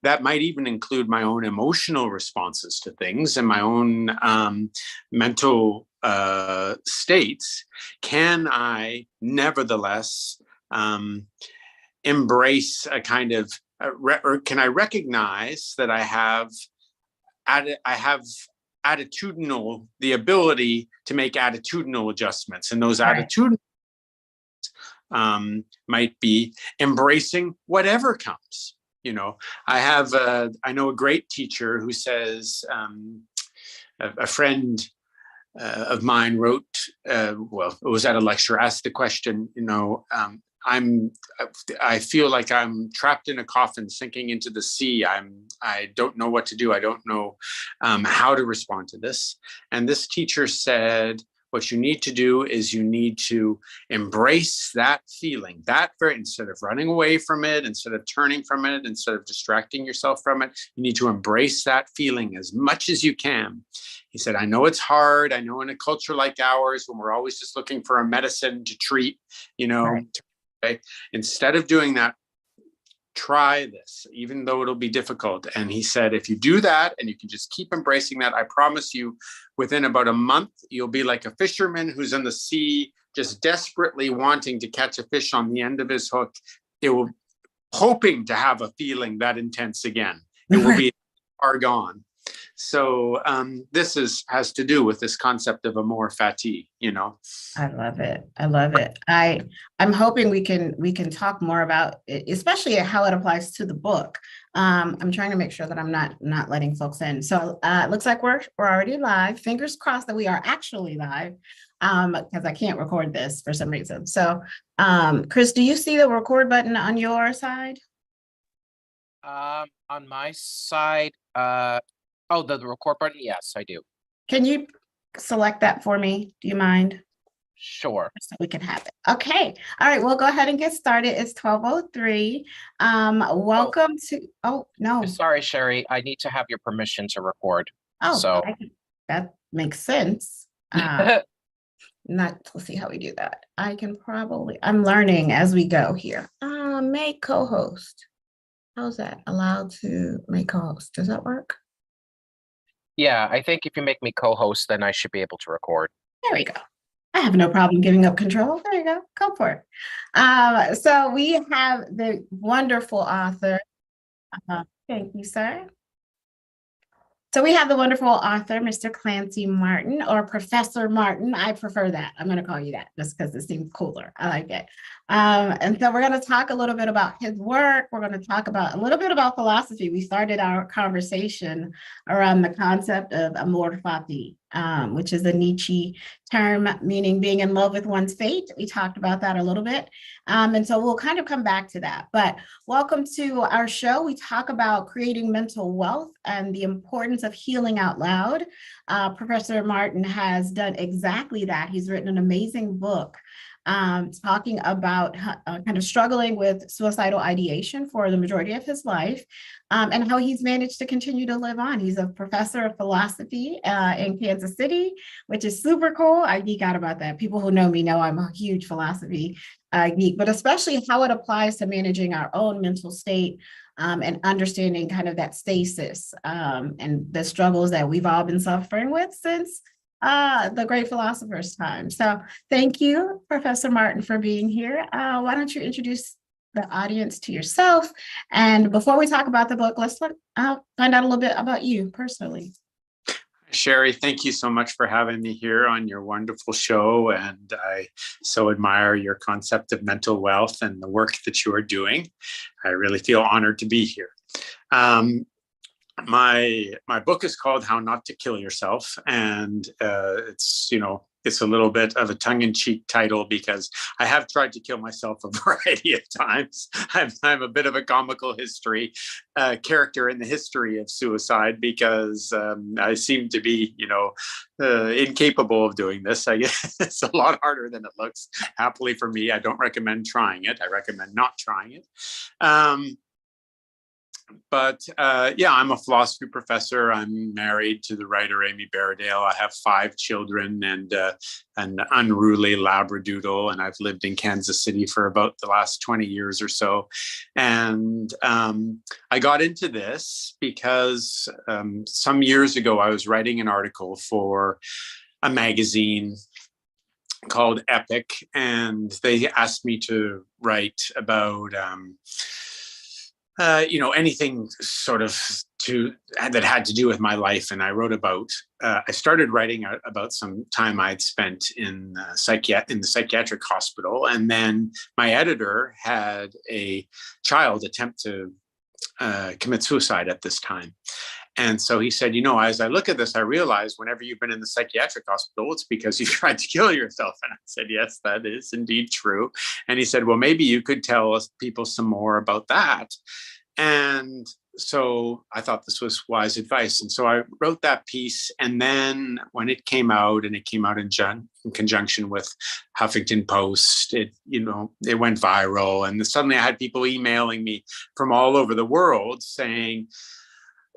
That might even include my own emotional responses to things and my own mental states. Can I nevertheless embrace a kind of, or can I recognize that I have attitudinal, the ability to make attitudinal adjustments, and those attitudinal might be embracing whatever comes. I know a great teacher who says, a friend of mine wrote, it was at a lecture, asked the question, I feel like I'm trapped in a coffin sinking into the sea. I don't know what to do. I don't know how to respond to this. And this teacher said, what you need to do is you need to embrace that feeling, instead of running away from it, instead of turning from it, instead of distracting yourself from it, you need to embrace that feeling as much as you can. He said, I know it's hard. I know in a culture like ours, when we're always just looking for a medicine to treat, instead of doing that, try this, even though it'll be difficult. And he said, if you do that and you can just keep embracing that, I promise you, within about a month, you'll be like a fisherman who's in the sea, just desperately wanting to catch a fish on the end of his hook. It will, hoping to have a feeling that intense again. It will be far gone. So this has to do with this concept of amor fati, I love it. I love it. I'm hoping we can talk more about it, especially how it applies to the book. I'm trying to make sure that I'm not letting folks in. So it looks like we're already live. Fingers crossed that we are actually live, because I can't record this for some reason. So Chris, do you see the record button on your side? On my side, the record button? Yes, I do. Can you select that for me? Do you mind? Sure. So we can have it. Okay. All right. We'll go ahead and get started. It's 12:03. Welcome to. Oh no. Sorry, Sherry. I need to have your permission to record. Oh, so that makes sense. Let's see how we do that. I'm learning as we go here. Make co-host. How's that? Allowed to make co-host. Does that work? Yeah, I think if you make me co-host, then I should be able to record. There we go. I have no problem giving up control. There you go. Go for it. So we have the wonderful author. Thank you, sir. So we have the wonderful author, Mr. Clancy Martin, or Professor Martin. I prefer that. I'm going to call you that just because it seems cooler. I like it. And so we're going to talk a little bit about his work. We're going to talk about a little bit about philosophy. We started our conversation around the concept of amor fati, which is a Nietzsche term meaning being in love with one's fate. We talked about that a little bit. And so we'll kind of come back to that. But welcome to our show. We talk about creating mental wealth and the importance of healing out loud. Professor Martin has done exactly that. He's written an amazing book talking about kind of struggling with suicidal ideation for the majority of his life, and how he's managed to continue to live on. He's a professor of philosophy in Kansas City, which is super cool. I geek out about that. People who know me know I'm a huge philosophy geek, but especially how it applies to managing our own mental state, and understanding kind of that stasis and the struggles that we've all been suffering with since the great philosopher's time. So thank you, Professor Martin, for being here. Why don't you introduce the audience to yourself? And before we talk about the book, let's find out a little bit about you personally. Sherry, thank you so much for having me here on your wonderful show. And I so admire your concept of mental wealth and the work that you are doing. I really feel honored to be here. My book is called How Not to Kill Yourself, and it's a little bit of a tongue-in-cheek title because I have tried to kill myself a variety of times. I'm a bit of a comical character in the history of suicide because I seem to be, incapable of doing this. I guess it's a lot harder than it looks. Happily for me, I don't recommend trying it. I recommend not trying it. yeah, I'm a philosophy professor. I'm married to the writer Amy Baradale. I have 5 children and an unruly Labradoodle, and I've lived in Kansas City for about the last 20 years or so. And I got into this because some years ago I was writing an article for a magazine called Epic, and they asked me to write about anything sort of that had to do with my life. And I wrote about, I started writing about some time I'd spent in the psychiatric hospital. And then my editor had a child attempt to commit suicide at this time. And so he said, as I look at this, I realize whenever you've been in the psychiatric hospital, it's because you tried to kill yourself. And I said, yes, that is indeed true. And he said, well, maybe you could tell us people some more about that. And so I thought this was wise advice. And so I wrote that piece. And then when it came out, and it came out in conjunction with Huffington Post, it went viral. And suddenly I had people emailing me from all over the world saying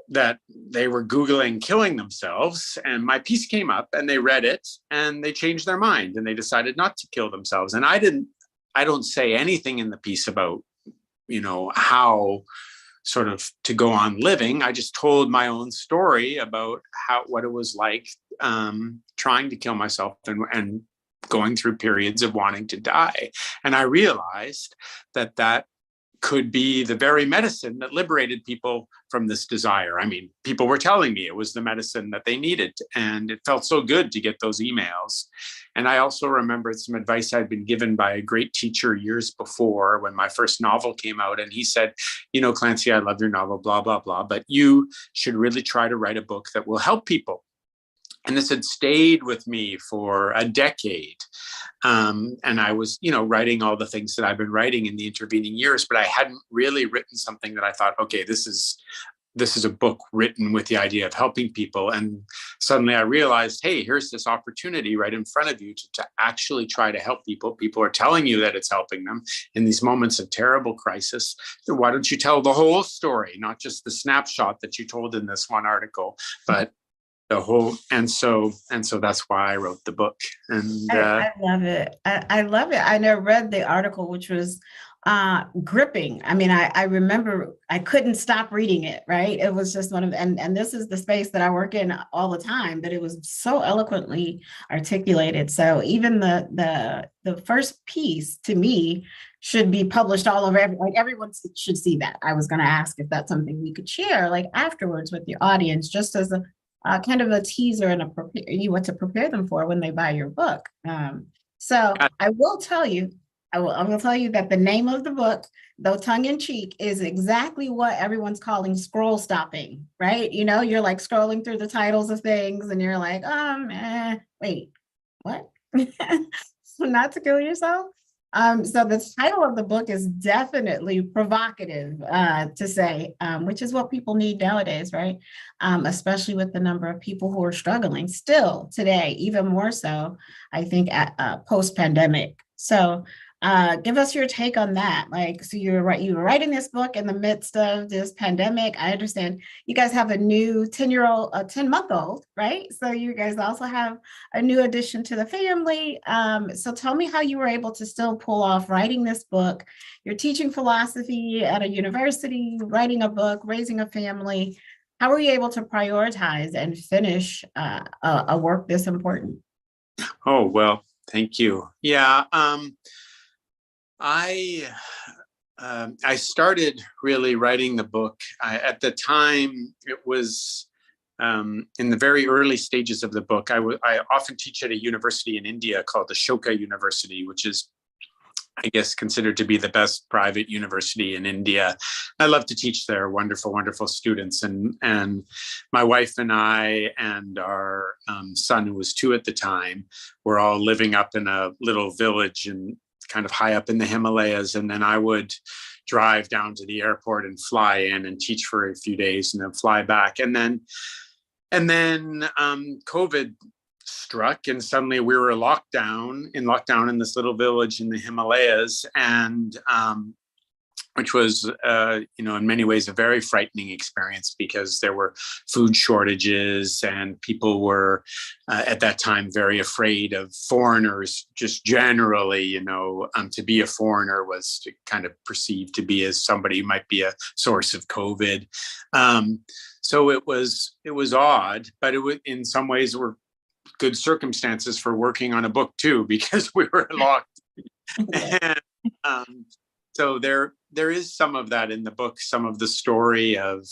that they were Googling killing themselves, and my piece came up and they read it and they changed their mind and they decided not to kill themselves. And I don't say anything in the piece about, how sort of to go on living. I just told my own story about what it was like trying to kill myself and going through periods of wanting to die. And I realized that could be the very medicine that liberated people from this desire. I mean, people were telling me it was the medicine that they needed, and it felt so good to get those emails. And I also remembered some advice I'd been given by a great teacher years before when my first novel came out. And he said, Clancy, I love your novel, blah, blah, blah, but you should really try to write a book that will help people. And this had stayed with me for a decade. And I was, writing all the things that I've been writing in the intervening years, but I hadn't really written something that I thought, okay, this is a book written with the idea of helping people. And suddenly I realized, hey, here's this opportunity right in front of you to actually try to help people. People are telling you that it's helping them in these moments of terrible crisis. So why don't you tell the whole story, not just the snapshot that you told in this one article, but the whole. And so that's why I wrote the book. And I love it. I love it. I never read the article, which was gripping. I mean, I remember I couldn't stop reading it, right? It was just one of, and this is the space that I work in all the time, but it was so eloquently articulated. So even the first piece to me should be published all over, like everyone should see that. I was going to ask if that's something we could share like afterwards with the audience, just as a kind of a teaser and what to prepare them for when they buy your book. So I will tell you, I will tell you that the name of the book, though tongue in cheek, is exactly what everyone's calling scroll stopping, right? You're like scrolling through the titles of things and you're like, wait, what? So not to kill yourself. So the title of the book is definitely provocative, to say, which is what people need nowadays, right? Especially with the number of people who are struggling still today, even more so, I think, at post-pandemic. So give us your take on that. Like, so you were writing this book in the midst of this pandemic. I understand you guys have a new 10-month-old, right? So you guys also have a new addition to the family. So tell me how you were able to still pull off writing this book. You're teaching philosophy at a university, writing a book, raising a family. How were you able to prioritize and finish a work this important? Oh, well, thank you. Yeah. I started really writing the book. At the time, it was in the very early stages of the book. I often teach at a university in India called the Ashoka University, which is, I guess, considered to be the best private university in India. I love to teach there. Wonderful, wonderful students. And my wife and I and our son, who was 2 at the time, were all living up in a little village and kind of high up in the Himalayas. And then I would drive down to the airport and fly in and teach for a few days and then fly back. And then COVID struck, and suddenly we were locked down in this little village in the Himalayas. And which was, in many ways a very frightening experience because there were food shortages and people were at that time very afraid of foreigners just generally, to be a foreigner was kind of perceived to be as somebody who might be a source of COVID. So it was odd, but in some ways were good circumstances for working on a book too, because we were locked. And, so there is some of that in the book, some of the story of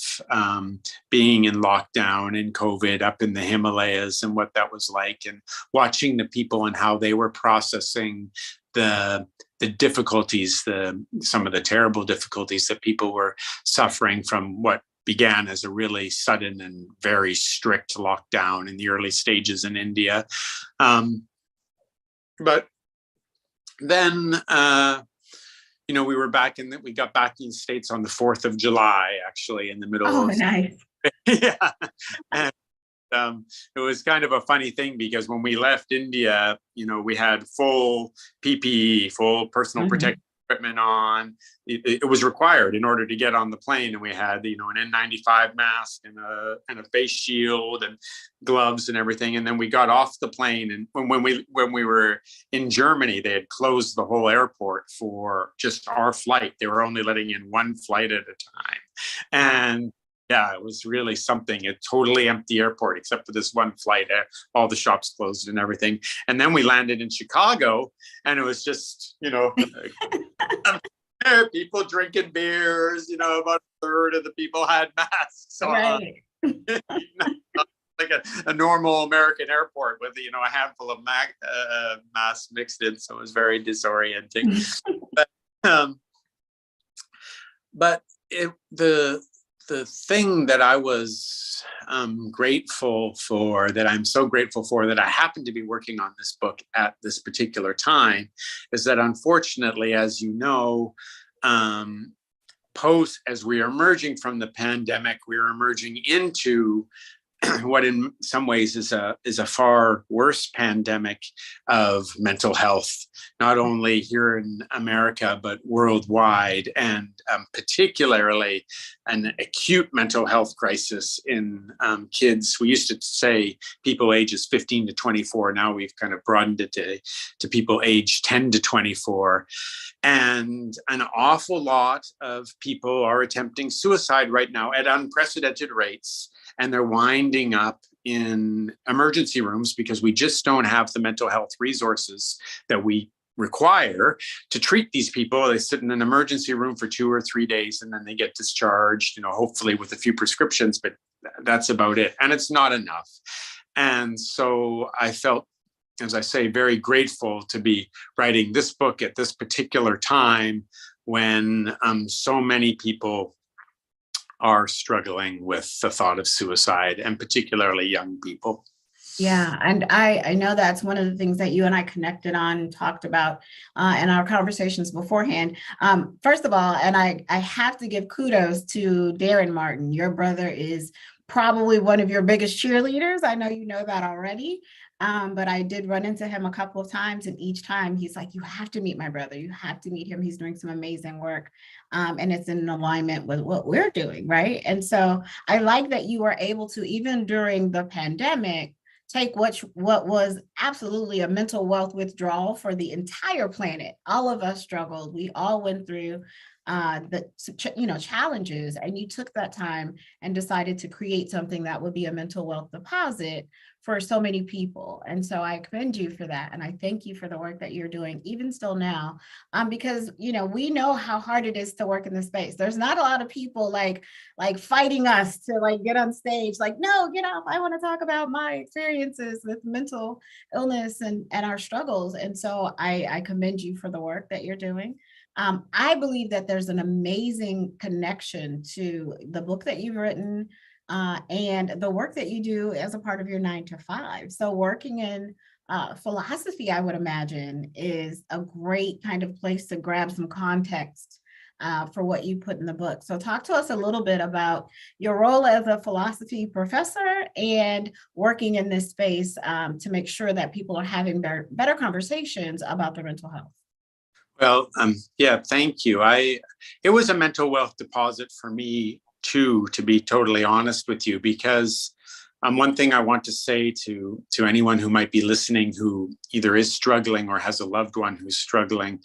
being in lockdown in COVID up in the Himalayas and what that was like, and watching the people and how they were processing the difficulties, some of the terrible difficulties that people were suffering from what began as a really sudden and very strict lockdown in the early stages in India. But then, we got back in the States on the 4th of July, actually, in the middle of. Nice. Yeah. And it was kind of a funny thing because when we left India, we had full PPE, full personal protective equipment on. It was required in order to get on the plane, and we had an N95 mask and a face shield and gloves and everything. And then we got off the plane, and when we were in Germany, they had closed the whole airport for just our flight. They were only letting in one flight at a time, and yeah, it was really something. A totally empty airport except for this one flight. All the shops closed and everything. And then we landed in Chicago, and it was just, people drinking beers. About a third of the people had masks on. Right. Like a normal American airport with a handful of masks mixed in. So it was very disorienting. But the thing that I was grateful for, that I'm so grateful for, that I happened to be working on this book at this particular time, is that unfortunately, as you know, as we are emerging from the pandemic, we are emerging into what in some ways is a far worse pandemic of mental health, not only here in America, but worldwide, and particularly an acute mental health crisis in kids. We used to say people ages 15 to 24. Now we've kind of broadened it to people age 10 to 24. And an awful lot of people are attempting suicide right now at unprecedented rates. And they're winding up in emergency rooms because we just don't have the mental health resources that we require to treat these people. They sit in an emergency room for 2 or 3 days, and then they get discharged, hopefully with a few prescriptions, but that's about it. And it's not enough. And so I felt, as I say, very grateful to be writing this book at this particular time when so many people are struggling with the thought of suicide, and particularly young people. Yeah, and I know that's one of the things that you and I connected on and talked about in our conversations beforehand. First of all, and I have to give kudos to Darren Martin. Your brother is probably one of your biggest cheerleaders. I know you know that already. But I did run into him a couple of times, and each time he's like, you have to meet my brother. You have to meet him. He's doing some amazing work. And it's in alignment with what we're doing, right? And so I like that you were able to, even during the pandemic, take what was absolutely a mental wealth withdrawal for the entire planet. All of us struggled. We all went through challenges, and you took that time and decided to create something that would be a mental wealth deposit for so many people. And so I commend you for that. And I thank you for the work that you're doing, even still now, because, we know how hard it is to work in this space. There's not a lot of people like fighting us to get on stage, no, get off. I want to talk about my experiences with mental illness and our struggles. And so I commend you for the work that you're doing. I believe that there's an amazing connection to the book that you've written and the work that you do as a part of your 9 to 5. So working in philosophy, I would imagine, is a great kind of place to grab some context for what you put in the book. So talk to us a little bit about your role as a philosophy professor and working in this space to make sure that people are having better conversations about their mental health. Well, yeah, thank you. It was a mental wealth deposit for me too, to be totally honest with you, because one thing I want to say to anyone who might be listening who either is struggling or has a loved one who's struggling,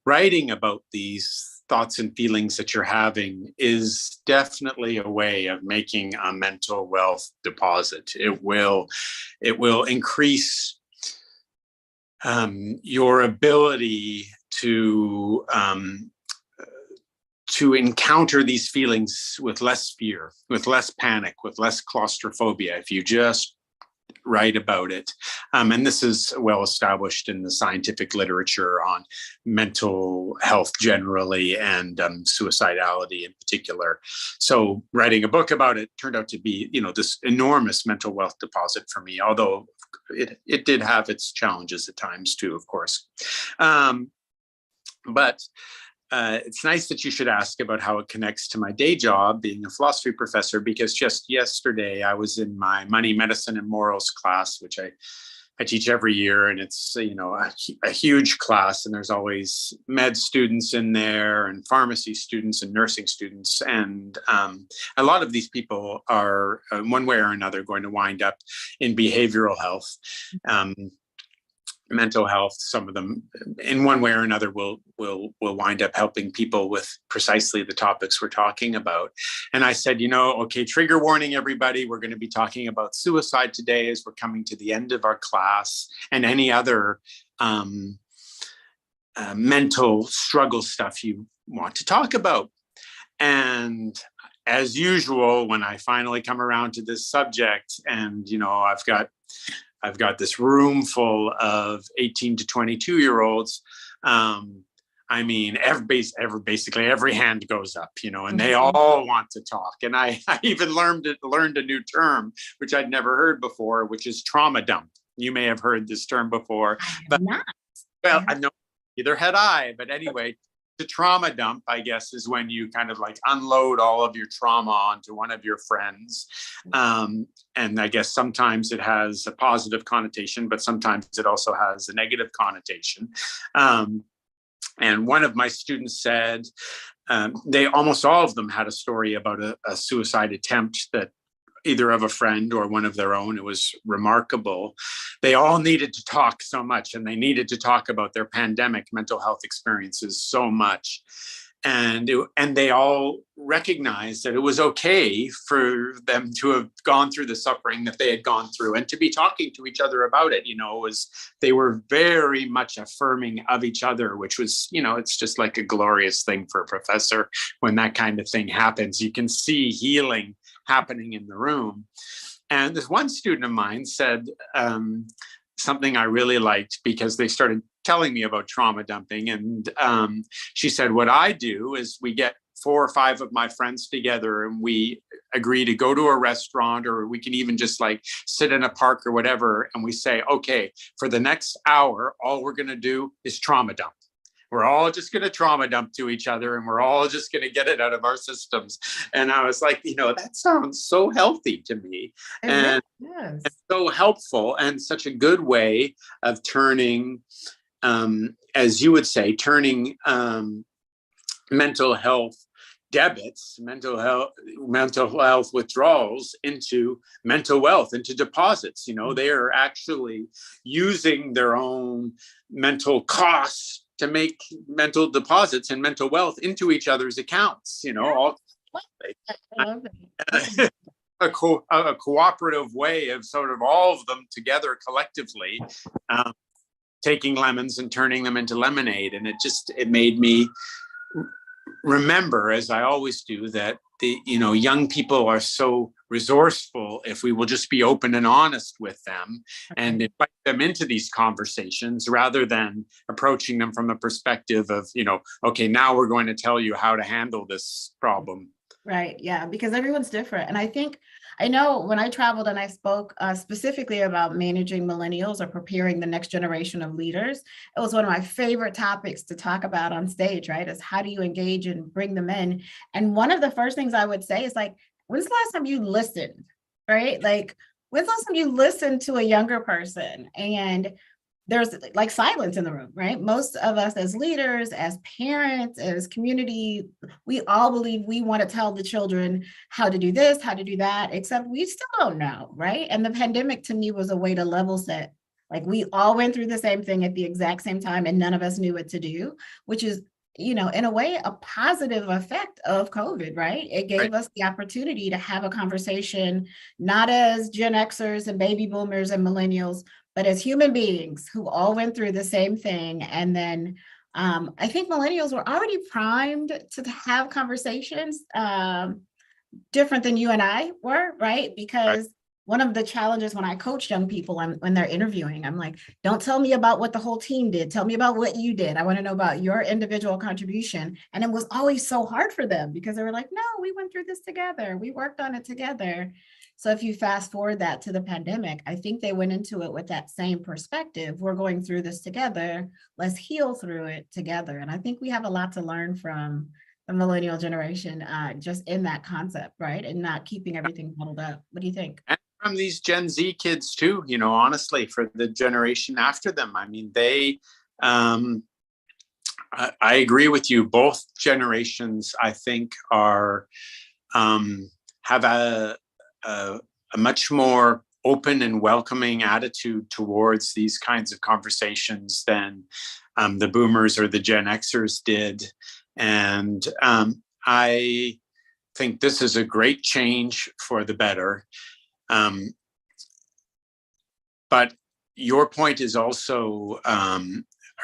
writing about these thoughts and feelings that you're having is definitely a way of making a mental wealth deposit. It will increase your ability to encounter these feelings with less fear, with less panic, with less claustrophobia, if you just write about it. And this is well established in the scientific literature on mental health generally and suicidality in particular. So writing a book about it turned out to be, this enormous mental wealth deposit for me, although it did have its challenges at times too, of course. But it's nice that you should ask about how it connects to my day job, being a philosophy professor, because just yesterday I was in my money, medicine, and morals class, which I teach every year, and it's a huge class, and there's always med students in there, and pharmacy students, and nursing students, and a lot of these people are, one way or another, going to wind up in behavioral health. Mental health, some of them in one way or another will wind up helping people with precisely the topics we're talking about. And I said, okay, trigger warning, everybody, we're going to be talking about suicide today as we're coming to the end of our class, and any other mental struggle stuff you want to talk about. And as usual, when I finally come around to this subject, and I've got this room full of 18 to 22-year-olds. Basically every hand goes up, and they all want to talk. And I even learned a new term, which I'd never heard before, which is trauma dump. You may have heard this term before, but well, I know neither had I. But anyway, the trauma dump, I guess, is when you kind of like unload all of your trauma onto one of your friends. And I guess sometimes it has a positive connotation, but sometimes it also has a negative connotation. And one of my students said, almost all of them had a story about a suicide attempt that either of a friend or one of their own. It was remarkable. They all needed to talk so much, and they needed to talk about their pandemic mental health experiences so much. And they all recognized that it was okay for them to have gone through the suffering that they had gone through, and to be talking to each other about it. They were very much affirming of each other, which was, it's just like a glorious thing for a professor when that kind of thing happens. You can see healing happening in the room. And this one student of mine said something I really liked, because they started telling me about trauma dumping. And she said, what I do is we get 4 or 5 of my friends together, and we agree to go to a restaurant, or we can even just like sit in a park or whatever. And we say, okay, for the next hour, all we're going to do is trauma dump. We're all just going to trauma dump to each other, and we're all just going to get it out of our systems. And I was like, that sounds so healthy to me. And so helpful, and such a good way of turning, as you would say, turning mental health debits, mental health withdrawals into mental wealth, into deposits. They are actually using their own mental costs to make mental deposits and mental wealth into each other's accounts. All a cooperative way of sort of all of them together collectively, taking lemons and turning them into lemonade. And it made me remember, as I always do, that young people are so resourceful if we will just be open and honest with them and invite them into these conversations, rather than approaching them from the perspective of, okay, now we're going to tell you how to handle this problem. Right. Yeah. Because everyone's different. And I know when I traveled and I spoke specifically about managing millennials or preparing the next generation of leaders, it was one of my favorite topics to talk about on stage, right? Is how do you engage and bring them in? And one of the first things I would say is like, when's the last time you listened, right? Like, when's the last time you listened to a younger person? And there's like silence in the room, right? Most of us as leaders, as parents, as community, we all believe we want to tell the children how to do this, how to do that, except we still don't know, right? And the pandemic to me was a way to level set. Like we all went through the same thing at the exact same time and none of us knew what to do, which is, you know, in a way, a positive effect of COVID, right? It gave us the opportunity to have a conversation, not as Gen Xers and baby boomers and millennials, but as human beings who all went through the same thing. And then I think millennials were already primed to have conversations different than you and I were, right? Because one of the challenges when I coach young people when they're interviewing, I'm like, don't tell me about what the whole team did. Tell me about what you did. I want to know about your individual contribution. And it was always so hard for them because they were like, no, we went through this together. We worked on it together. So if you fast forward that to the pandemic, I think they went into it with that same perspective. We're going through this together. Let's heal through it together. And I think we have a lot to learn from the millennial generation, just in that concept, right? And not keeping everything bottled up. What do you think? And from these Gen Z kids too, you know, honestly, for the generation after them. I mean, I agree with you. Both generations, I think, are have a much more open and welcoming attitude towards these kinds of conversations than the boomers or the Gen Xers did. And I think this is a great change for the better. But your point is also a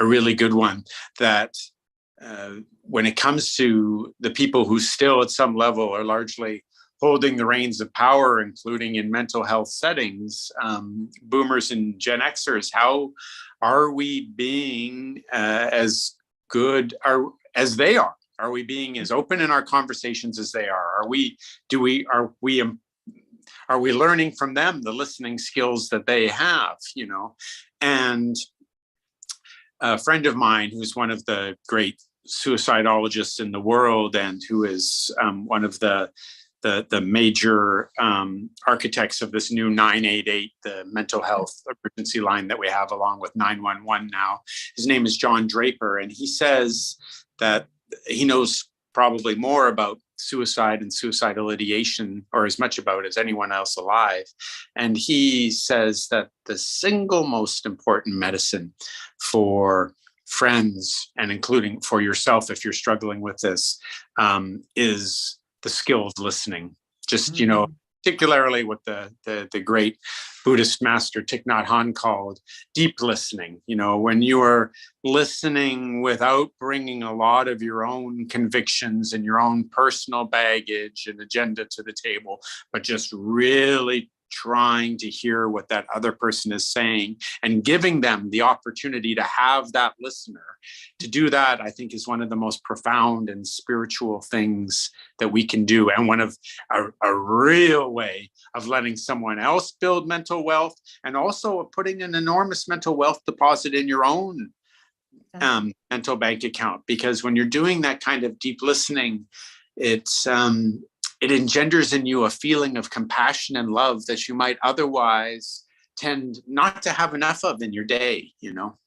really good one, that when it comes to the people who still at some level are largely holding the reins of power, including in mental health settings, boomers and Gen Xers, how are we being as good as they are? Are we being as open in our conversations as they are? Are we learning from them the listening skills that they have, you know? And a friend of mine who's one of the great suicidologists in the world and who is one of the major architects of this new 988, the mental health emergency line that we have along with 911 now. His name is John Draper, and he says that he knows probably more about suicide and suicidal ideation, or as much about as anyone else alive. And he says that the single most important medicine for friends, and including for yourself if you're struggling with this, is the skill of listening. Just, you know, particularly what the great Buddhist master Thich Nhat Hanh called deep listening. You know, when you are listening without bringing a lot of your own convictions and your own personal baggage and agenda to the table, but just really trying to hear what that other person is saying and giving them the opportunity to have that listener. To do that, I think, is one of the most profound and spiritual things that we can do, and one of a real way of letting someone else build mental wealth, and also putting an enormous mental wealth deposit in your own mental bank account. Because when you're doing that kind of deep listening, it engenders in you a feeling of compassion and love that you might otherwise tend not to have enough of in your day, you know?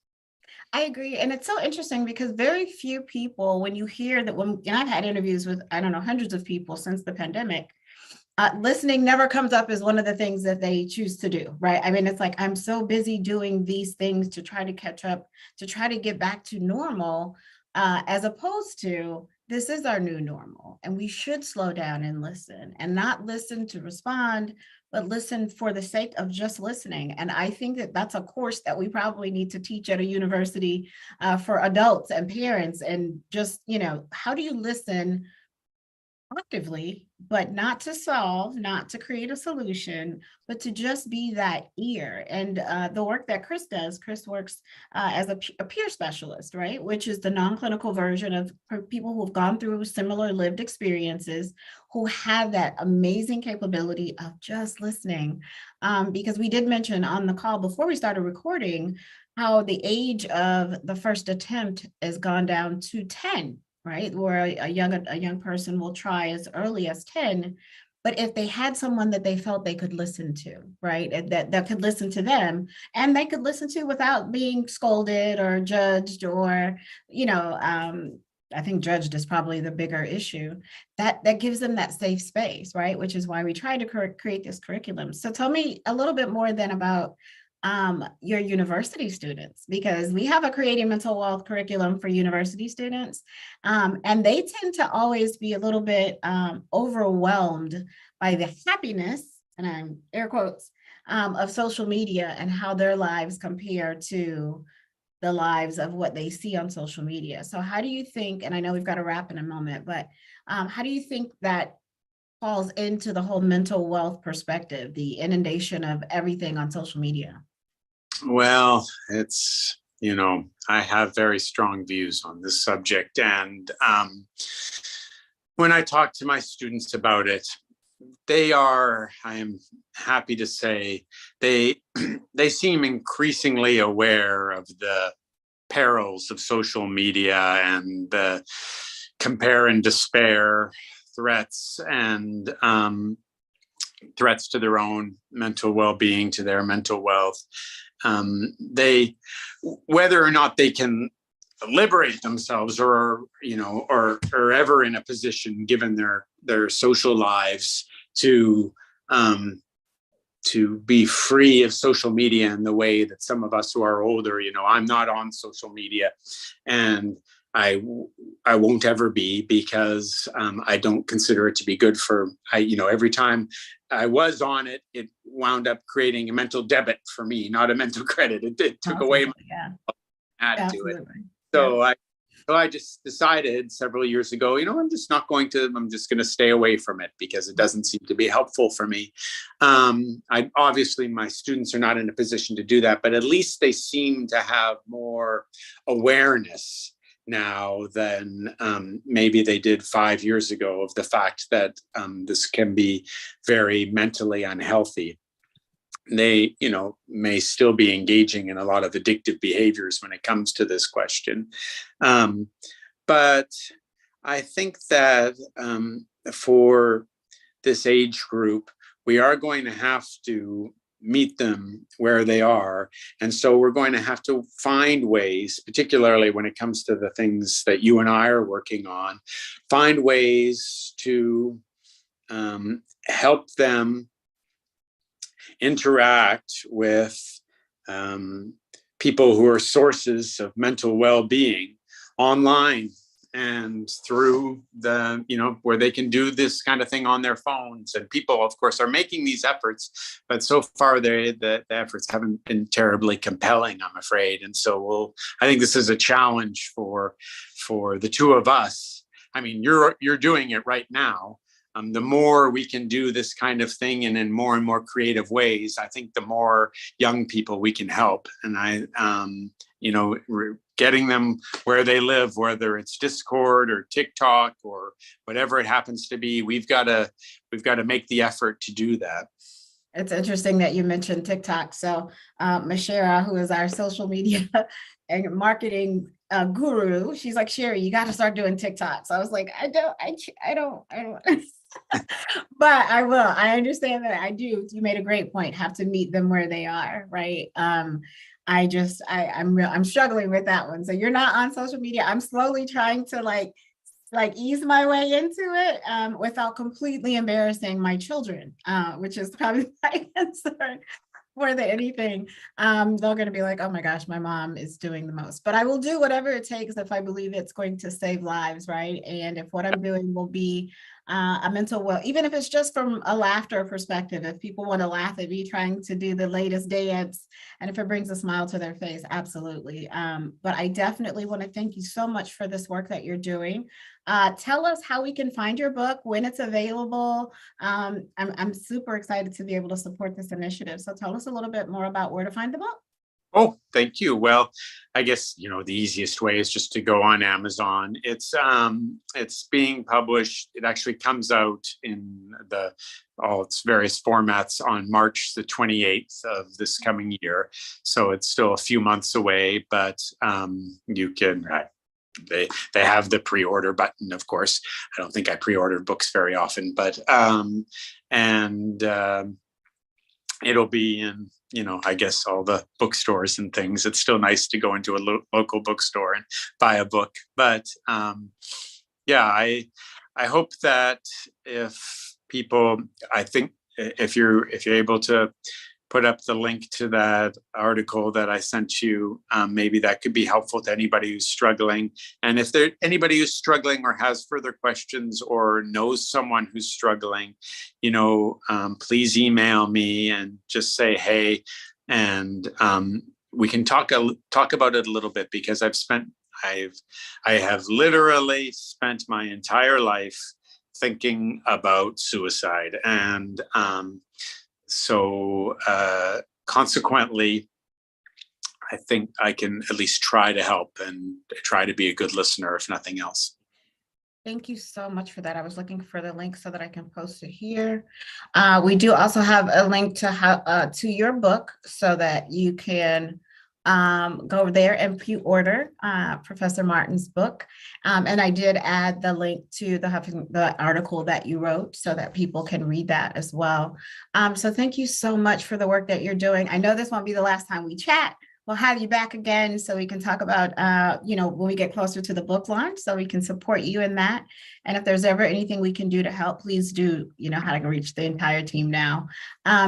I agree. And it's so interesting because very few people, when you hear that, and I've had interviews with, I don't know, hundreds of people since the pandemic, listening never comes up as one of the things that they choose to do, right? I mean, it's like, I'm so busy doing these things to try to catch up, to try to get back to normal, as opposed to, this is our new normal, and we should slow down and listen, and not listen to respond, but listen for the sake of just listening. And I think that that's a course that we probably need to teach at a university for adults and parents. And just, you know, how do you listen actively, but not to solve, not to create a solution, but to just be that ear. And the work that Chris does, Chris works as a peer specialist, right? Which is the non-clinical version of people who've gone through similar lived experiences, who have that amazing capability of just listening. Because we did mention on the call before we started recording, how the age of the first attempt has gone down to 10. Right, where a young person will try as early as 10, but if they had someone that they felt they could listen to, right, and that could listen to them, and they could listen to without being scolded or judged, or, I think judged is probably the bigger issue, that gives them that safe space, right? Which is why we try to create this curriculum. So tell me a little bit more then about your university students, because we have a creating mental wealth curriculum for university students, and they tend to always be a little bit overwhelmed by the happiness, and I'm air quotes, of social media and how their lives compare to the lives of what they see on social media. So how do you think, and I know we've got to wrap in a moment, but how do you think that falls into the whole mental wealth perspective, the inundation of everything on social media? Well, it's, I have very strong views on this subject. And when I talk to my students about it, I am happy to say, they seem increasingly aware of the perils of social media and the compare and despair threats, and threats to their own mental well-being, to their mental wealth. Whether or not they can liberate themselves, or ever in a position, given their social lives, to be free of social media in the way that some of us who are older, I'm not on social media, and I won't ever be, because I don't consider it to be good for, every time I was on it, it wound up creating a mental debit for me, not a mental credit. It took away my add to it. So I just decided several years ago, I'm just going to stay away from it, because it doesn't seem to be helpful for me. Obviously my students are not in a position to do that, but at least they seem to have more awareness now than maybe they did 5 years ago, of the fact that this can be very mentally unhealthy. They, may still be engaging in a lot of addictive behaviors when it comes to this question. But I think that for this age group, we are going to have to meet them where they are. And so we're going to have to find ways, particularly when it comes to the things that you and I are working on, find ways to help them interact with people who are sources of mental well-being online, and through the, where they can do this kind of thing on their phones. And people, of course, are making these efforts, but so far the efforts haven't been terribly compelling, I'm afraid. And so I think this is a challenge for the two of us. I mean, you're doing it right now. The more we can do this kind of thing, and in more and more creative ways, I think the more young people we can help. And getting them where they live, whether it's Discord or TikTok or whatever it happens to be, we've got to make the effort to do that. It's interesting that you mentioned TikTok. So Mashera, who is our social media and marketing guru, she's like, Sherry, you got to start doing TikTok. So I was like, I don't. But I will. I understand that I do. You made a great point. Have to meet them where they are, right? I'm struggling with that one. So you're not on social media. I'm slowly trying to like ease my way into it without completely embarrassing my children, which is probably my concern more than anything. They're going to be like, oh my gosh, my mom is doing the most. But I will do whatever it takes if I believe it's going to save lives, right? And if what I'm doing will be a mental well, even if it's just from a laughter perspective, if people want to laugh at me trying to do the latest dance, and if it brings a smile to their face, absolutely. But I definitely want to thank you so much for this work that you're doing. Tell us how we can find your book, when it's available. I'm super excited to be able to support this initiative. So tell us a little bit more about where to find the book. Oh, thank you. Well, I guess, the easiest way is just to go on Amazon. It's being published. It actually comes out in all its various formats on March the 28th of this coming year. So it's still a few months away, but you can, they have the pre-order button, of course. I don't think I pre-ordered books very often, but it'll be in, I guess all the bookstores and things. It's still nice to go into a local bookstore and buy a book. But yeah, I hope that if people, I think if you're able to put up the link to that article that I sent you, maybe that could be helpful to anybody who's struggling. And if there's anybody who's struggling or has further questions or knows someone who's struggling, please email me and just say, hey, and we can talk about it a little bit, because I have literally spent my entire life thinking about suicide. And so consequently, I think I can at least try to help and try to be a good listener, if nothing else. Thank you so much for that. I was looking for the link so that I can post it here. We do also have a link to your book so that you can go there and pre-order Professor Martin's book. And I did add the link to the article that you wrote so that people can read that as well. So thank you so much for the work that you're doing. I know this won't be the last time we chat. We'll have you back again so we can talk about, when we get closer to the book launch, so we can support you in that. And if there's ever anything we can do to help, please do. You know how to reach the entire team now.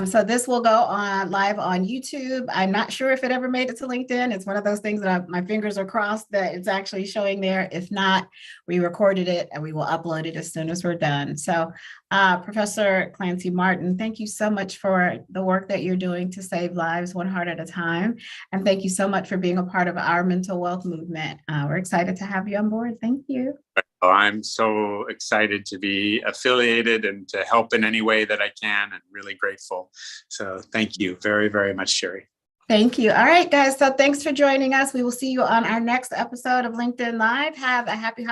So this will go on live on YouTube. I'm not sure if it ever made it to LinkedIn. It's one of those things that my fingers are crossed that it's actually showing there. If not, we recorded it and we will upload it as soon as we're done. So Professor Clancy Martin, thank you so much for the work that you're doing to save lives one heart at a time. And thank you so much for being a part of our mental wealth movement. We're excited to have you on board. Thank you. I'm so excited to be affiliated and to help in any way that I can, and really grateful. So thank you very, very much, Sherry. Thank you. All right, guys. So thanks for joining us. We will see you on our next episode of LinkedIn Live. Have a happy holiday.